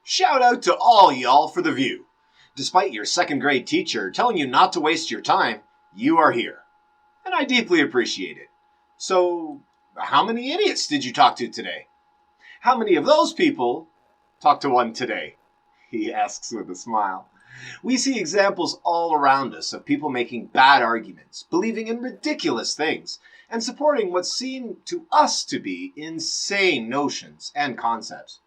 Shout out to all y'all for the view. Despite your second grade teacher telling you not to waste your time, you are here. And I deeply appreciate it. So, how many idiots did you talk to today? How many of those people talked to one today? He asks with a smile. We see examples all around us of people making bad arguments, believing in ridiculous things, and supporting what seem to us to be insane notions and concepts.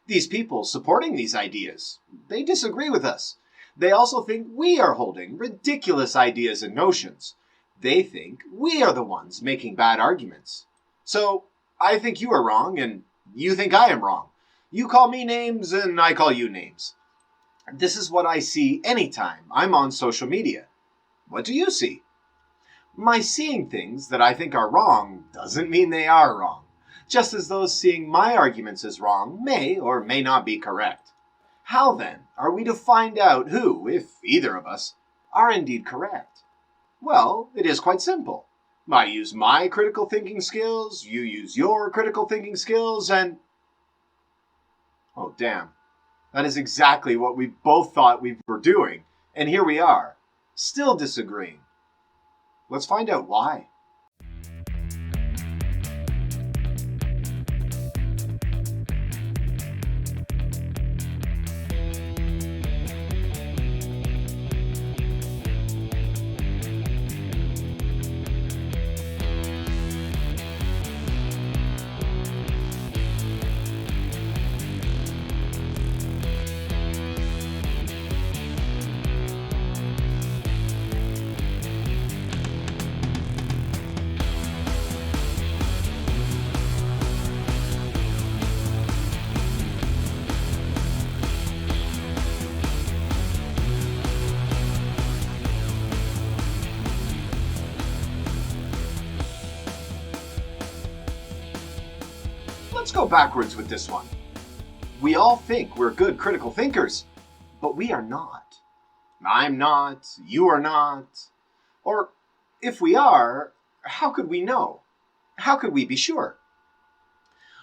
These people supporting these ideas, they disagree with us. They also think we are holding ridiculous ideas and notions. They think we are the ones making bad arguments. So, I think you are wrong, and you think I am wrong. You call me names, and I call you names. This is what I see anytime I'm on social media. What do you see? My seeing things that I think are wrong doesn't mean they are wrong, just as those seeing my arguments as wrong may or may not be correct. How then are we to find out who, if either of us, are indeed correct? Well, it is quite simple. I use my critical thinking skills, you use your critical thinking skills, and... Oh, damn. That is exactly what we both thought we were doing, and here we are, still disagreeing. Let's find out why. Let's go backwards with this one. We all think we're good critical thinkers, but we are not. I'm not, you are not. Or if we are, how could we know? How could we be sure?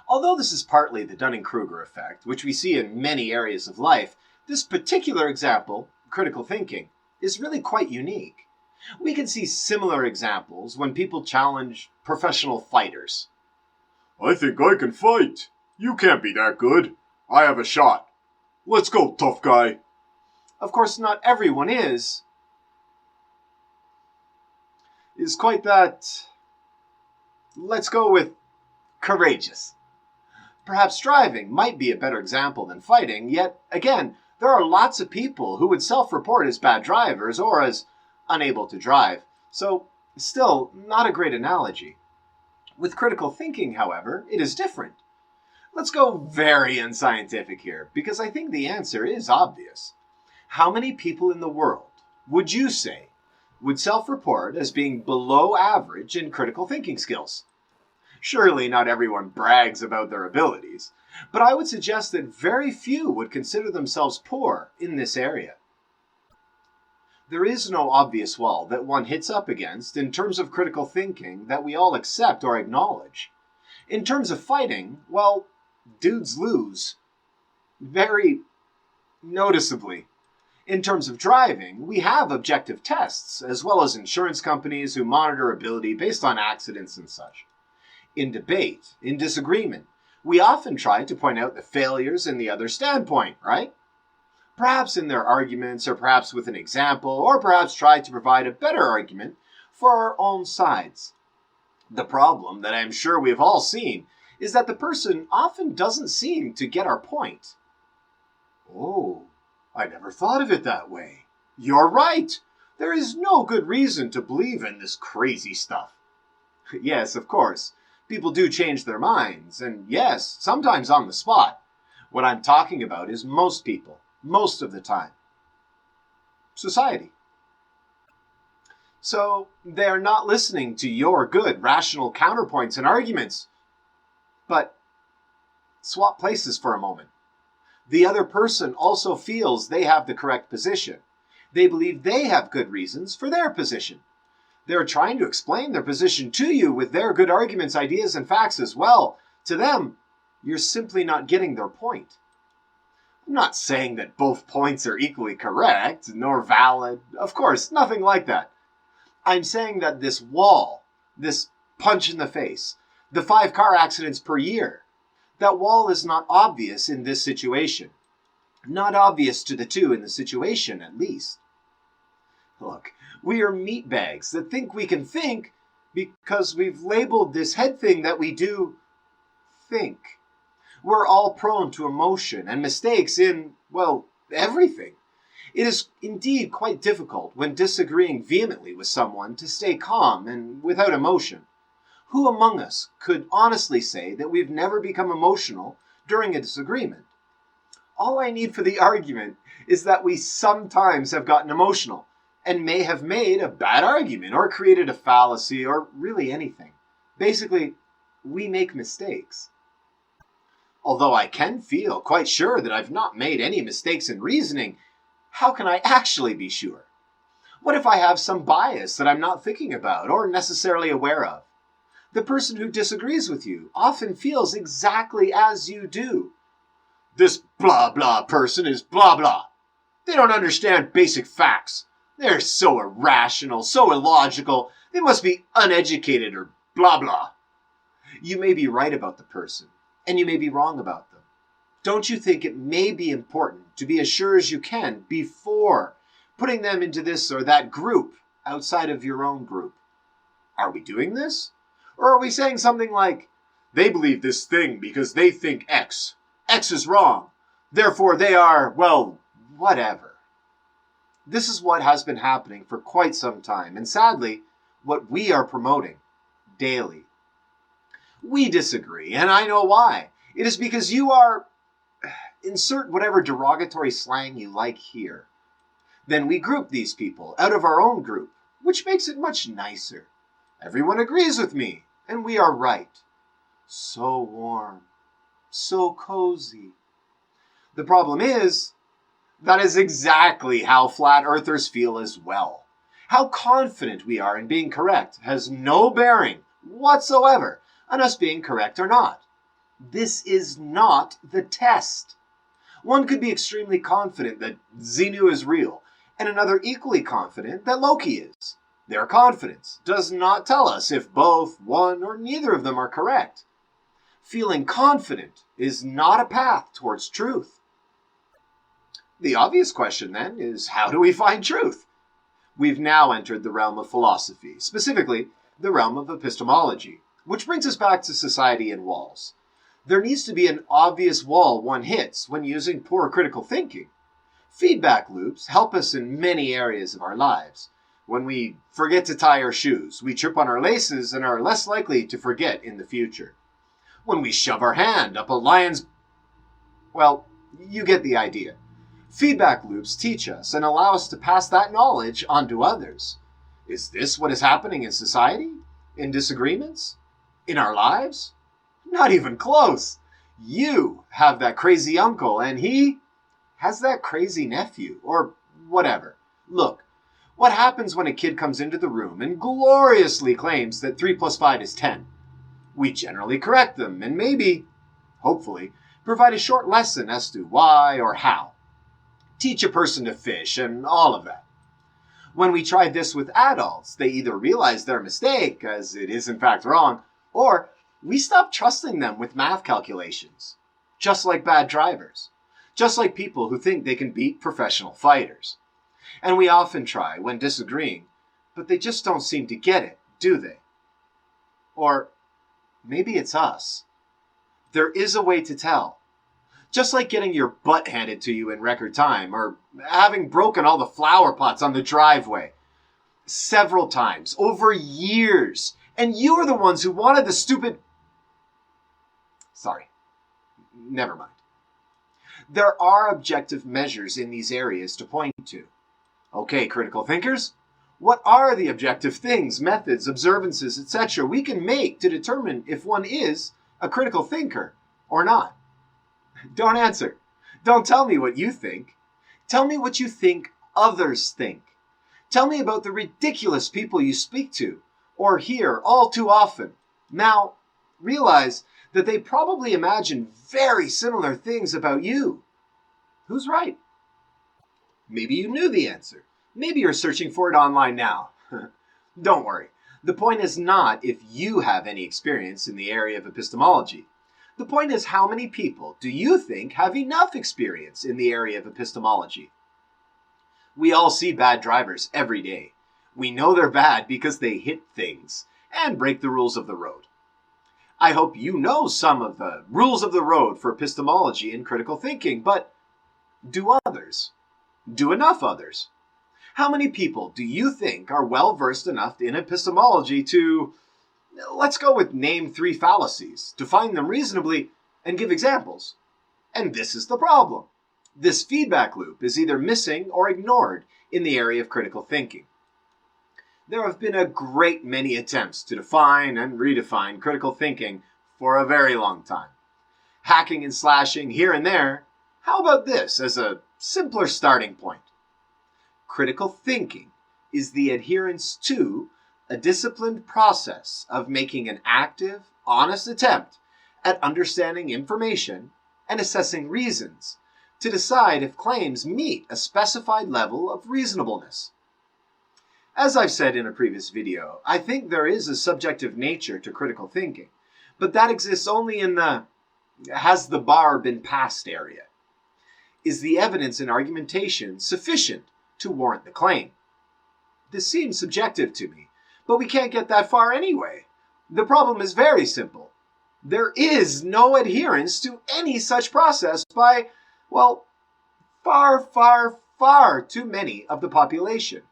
Although this is partly the Dunning-Kruger effect, which we see in many areas of life, this particular example, critical thinking, is really quite unique. We can see similar examples when people challenge professional fighters. I think I can fight. You can't be that good. I have a shot. Let's go, tough guy. Of course, not everyone is quite that, let's go with, courageous. Perhaps driving might be a better example than fighting, yet, again, there are lots of people who would self-report as bad drivers or as unable to drive. So, still, not a great analogy. With critical thinking, however, it is different. Let's go very unscientific here, because I think the answer is obvious. How many people in the world, would you say, would self-report as being below average in critical thinking skills? Surely not everyone brags about their abilities, but I would suggest that very few would consider themselves poor in this area. There is no obvious wall that one hits up against in terms of critical thinking that we all accept or acknowledge. In terms of fighting, well, dudes lose. Very noticeably. In terms of driving, we have objective tests, as well as insurance companies who monitor ability based on accidents and such. In debate, in disagreement, we often try to point out the failures in the other's standpoint, right? Perhaps in their arguments, or perhaps with an example, or perhaps try to provide a better argument for our own sides. The problem that I'm sure we've all seen is that the person often doesn't seem to get our point. Oh, I never thought of it that way. You're right. There is no good reason to believe in this crazy stuff. Yes, of course. People do change their minds, and yes, sometimes on the spot. What I'm talking about is most people. Most of the time. Society. So, they are not listening to your good, rational counterpoints and arguments. But, swap places for a moment. The other person also feels they have the correct position. They believe they have good reasons for their position. They're trying to explain their position to you with their good arguments, ideas, and facts as well. To them, you're simply not getting their point. I'm not saying that both points are equally correct, nor valid. Of course, nothing like that. I'm saying that this wall, this punch in the face, the 5 car accidents per year, that wall is not obvious in this situation. Not obvious to the 2 in the situation, at least. Look, we are meatbags that think we can think because we've labeled this head thing that we do think. We're all prone to emotion and mistakes in, well, everything. It is indeed quite difficult when disagreeing vehemently with someone to stay calm and without emotion. Who among us could honestly say that we've never become emotional during a disagreement? All I need for the argument is that we sometimes have gotten emotional and may have made a bad argument or created a fallacy or really anything. Basically, we make mistakes. Although I can feel quite sure that I've not made any mistakes in reasoning, how can I actually be sure? What if I have some bias that I'm not thinking about or necessarily aware of? The person who disagrees with you often feels exactly as you do. This blah blah person is blah blah. They don't understand basic facts. They're so irrational, so illogical. They must be uneducated or blah blah. You may be right about the person, and you may be wrong about them. Don't you think it may be important to be as sure as you can before putting them into this or that group outside of your own group? Are we doing this? Or are we saying something like, they believe this thing because they think X. X is wrong. Therefore they are, well, whatever. This is what has been happening for quite some time, and sadly, what we are promoting daily. We disagree, and I know why. It is because you are, insert whatever derogatory slang you like here. Then we group these people out of our own group, which makes it much nicer. Everyone agrees with me, and we are right. So warm, so cozy. The problem is, that is exactly how flat earthers feel as well. How confident we are in being correct has no bearing whatsoever on us being correct or not. This is not the test. One could be extremely confident that Xenu is real, and another equally confident that Loki is. Their confidence does not tell us if both, one, or neither of them are correct. Feeling confident is not a path towards truth. The obvious question, then, is how do we find truth? We've now entered the realm of philosophy, specifically the realm of epistemology, which brings us back to society and walls. There needs to be an obvious wall one hits when using poor critical thinking. Feedback loops help us in many areas of our lives. When we forget to tie our shoes, we trip on our laces and are less likely to forget in the future. When we shove our hand up a lion's... well, you get the idea. Feedback loops teach us and allow us to pass that knowledge on to others. Is this what is happening in society? In disagreements? In our lives? Not even close. You have that crazy uncle and he has that crazy nephew or whatever. Look, what happens when a kid comes into the room and gloriously claims that 3 plus 5 is 10? We generally correct them and maybe, hopefully, provide a short lesson as to why or how. Teach a person to fish and all of that. When we try this with adults, they either realize their mistake, as it is in fact wrong, or we stop trusting them with math calculations. Just like bad drivers. Just like people who think they can beat professional fighters. And we often try when disagreeing, but they just don't seem to get it, do they? Or maybe it's us. There is a way to tell. Just like getting your butt handed to you in record time, or having broken all the flower pots on the driveway. Several times, over years. And you are the ones who wanted the stupid... Sorry. Never mind. There are objective measures in these areas to point to. Okay, critical thinkers, what are the objective things, methods, observances, etc. we can make to determine if one is a critical thinker or not? Don't answer. Don't tell me what you think. Tell me what you think others think. Tell me about the ridiculous people you speak to or hear all too often. Now, realize that they probably imagine very similar things about you. Who's right? Maybe you knew the answer. Maybe you're searching for it online now. Don't worry. The point is not if you have any experience in the area of epistemology. The point is, how many people do you think have enough experience in the area of epistemology? We all see bad drivers every day. We know they're bad because they hit things and break the rules of the road. I hope you know some of the rules of the road for epistemology and critical thinking, but do others? Do enough others? How many people do you think are well versed enough in epistemology to, let's go with name 3 fallacies, define them reasonably, and give examples? And this is the problem. This feedback loop is either missing or ignored in the area of critical thinking. There have been a great many attempts to define and redefine critical thinking for a very long time. Hacking and slashing here and there. How about this as a simpler starting point? Critical thinking is the adherence to a disciplined process of making an active, honest attempt at understanding information and assessing reasons to decide if claims meet a specified level of reasonableness. As I've said in a previous video, I think there is a subjective nature to critical thinking, but that exists only in the has the bar been passed area. Is the evidence and argumentation sufficient to warrant the claim? This seems subjective to me, but we can't get that far anyway. The problem is very simple. There is no adherence to any such process by, well, far, far, far too many of the population.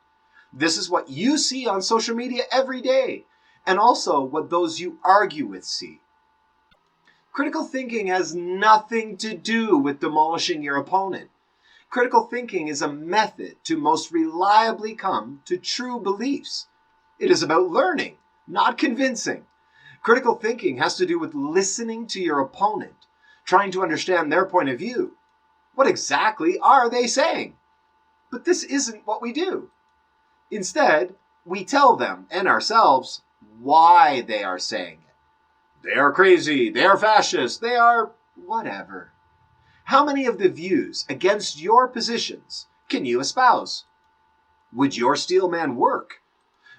This is what you see on social media every day, and also what those you argue with see. Critical thinking has nothing to do with demolishing your opponent. Critical thinking is a method to most reliably come to true beliefs. It is about learning, not convincing. Critical thinking has to do with listening to your opponent, trying to understand their point of view. What exactly are they saying? But this isn't what we do. Instead, we tell them and ourselves why they are saying it. They are crazy, they are fascist, they are whatever. How many of the views against your positions can you espouse? Would your steel man work?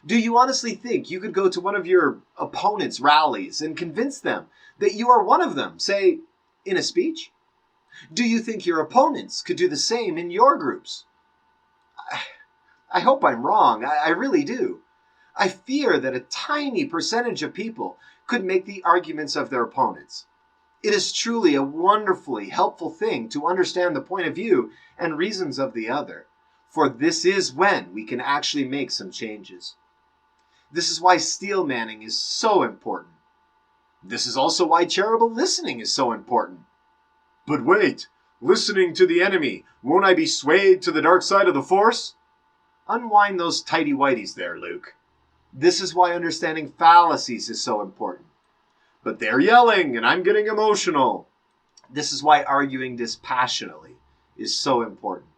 Do you honestly think you could go to one of your opponent's rallies and convince them that you are one of them, say, in a speech? Do you think your opponents could do the same in your groups? I hope I'm wrong. I really do. I fear that a tiny percentage of people could make the arguments of their opponents. It is truly a wonderfully helpful thing to understand the point of view and reasons of the other, for this is when we can actually make some changes. This is why steel manning is so important. This is also why charitable listening is so important. But wait, listening to the enemy, won't I be swayed to the dark side of the Force? Unwind those tighty-whities there, Luke. This is why understanding fallacies is so important. But they're yelling and I'm getting emotional. This is why arguing dispassionately is so important.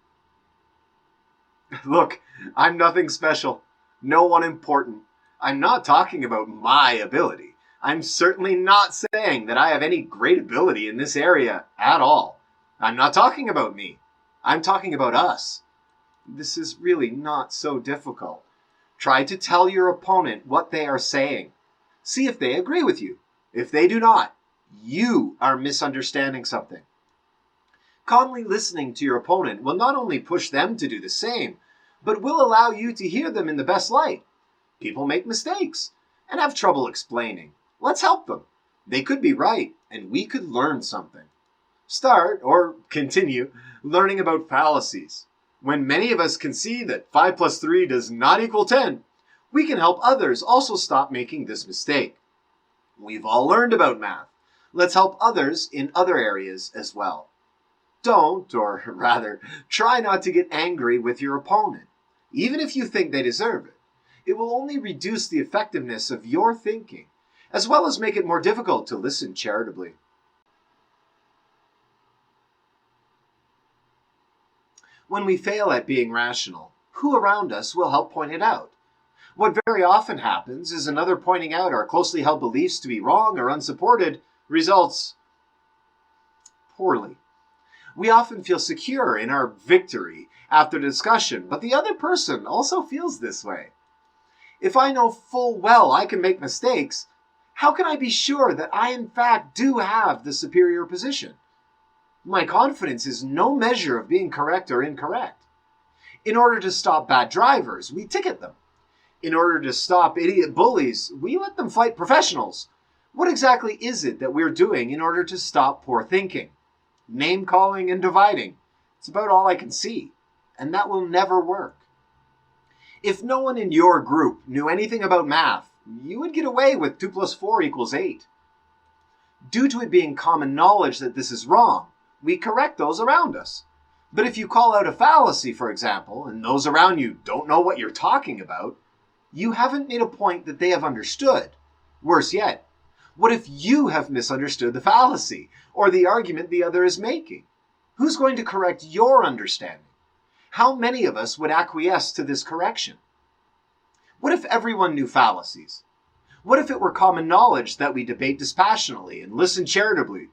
Look, I'm nothing special. No one important. I'm not talking about my ability. I'm certainly not saying that I have any great ability in this area at all. I'm not talking about me. I'm talking about us. This is really not so difficult. Try to tell your opponent what they are saying. See if they agree with you. If they do not, you are misunderstanding something. Calmly listening to your opponent will not only push them to do the same, but will allow you to hear them in the best light. People make mistakes and have trouble explaining. Let's help them. They could be right, and we could learn something. Start, or continue, learning about fallacies. When many of us can see that 5 plus 3 does not equal 10, we can help others also stop making this mistake. We've all learned about math. Let's help others in other areas as well. Don't, or rather, try not to get angry with your opponent, even if you think they deserve it. It will only reduce the effectiveness of your thinking, as well as make it more difficult to listen charitably. When we fail at being rational, who around us will help point it out? What very often happens is another pointing out our closely held beliefs to be wrong or unsupported results poorly. We often feel secure in our victory after discussion, but the other person also feels this way. If I know full well I can make mistakes, how can I be sure that I in fact do have the superior position? My confidence is no measure of being correct or incorrect. In order to stop bad drivers, we ticket them. In order to stop idiot bullies, we let them fight professionals. What exactly is it that we're doing in order to stop poor thinking? Name-calling and dividing. It's about all I can see, and that will never work. If no one in your group knew anything about math, you would get away with 2 plus 4 equals 8. Due to it being common knowledge that this is wrong, we correct those around us. But if you call out a fallacy, for example, and those around you don't know what you're talking about, you haven't made a point that they have understood. Worse yet, what if you have misunderstood the fallacy or the argument the other is making? Who's going to correct your understanding? How many of us would acquiesce to this correction? What if everyone knew fallacies? What if it were common knowledge that we debate dispassionately and listen charitably?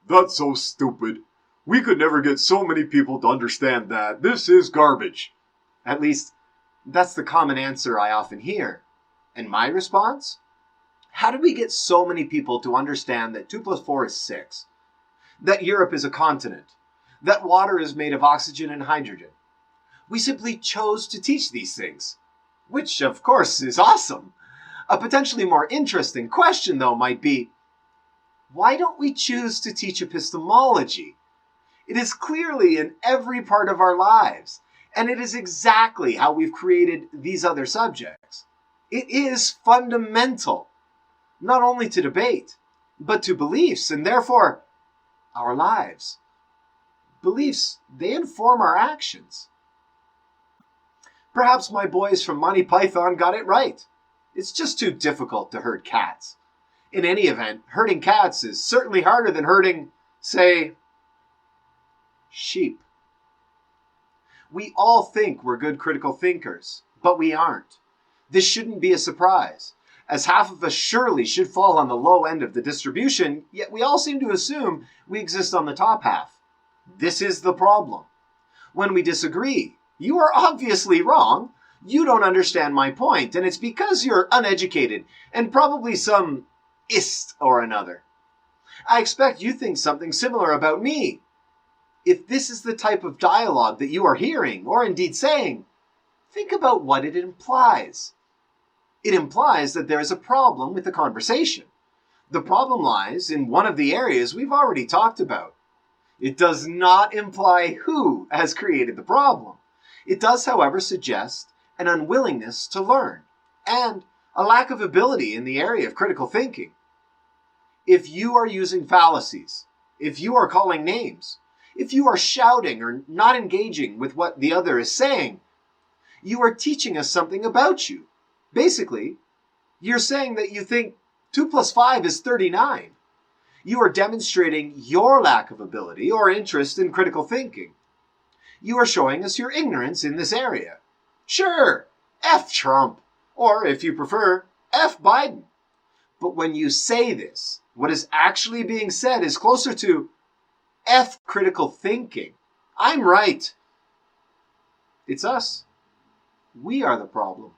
That's so stupid. We could never get so many people to understand that. This is garbage. At least, that's the common answer I often hear. And my response? How did we get so many people to understand that 2 plus 4 is 6? That Europe is a continent? That water is made of oxygen and hydrogen? We simply chose to teach these things, which of course is awesome. A potentially more interesting question, though, might be, why don't we choose to teach epistemology? It is clearly in every part of our lives, and it is exactly how we've created these other subjects. It is fundamental, not only to debate, but to beliefs, and therefore our lives. Beliefs, they inform our actions. Perhaps my boys from Monty Python got it right. It's just too difficult to herd cats. In any event, herding cats is certainly harder than herding, say, sheep. We all think we're good critical thinkers, but we aren't. This shouldn't be a surprise, as half of us surely should fall on the low end of the distribution, yet we all seem to assume we exist on the top half. This is the problem. When we disagree, you are obviously wrong. You don't understand my point, and it's because you're uneducated and probably some ist or another. I expect you think something similar about me. If this is the type of dialogue that you are hearing, or indeed saying, think about what it implies. It implies that there is a problem with the conversation. The problem lies in one of the areas we've already talked about. It does not imply who has created the problem. It does, however, suggest an unwillingness to learn and a lack of ability in the area of critical thinking. If you are using fallacies, if you are calling names, if you are shouting or not engaging with what the other is saying, you are teaching us something about you. Basically, you're saying that you think 2 plus 5 is 39. You are demonstrating your lack of ability or interest in critical thinking. You are showing us your ignorance in this area. Sure, F Trump, or if you prefer, F Biden. But when you say this, what is actually being said is closer to F critical thinking. I'm right. It's us. We are the problem.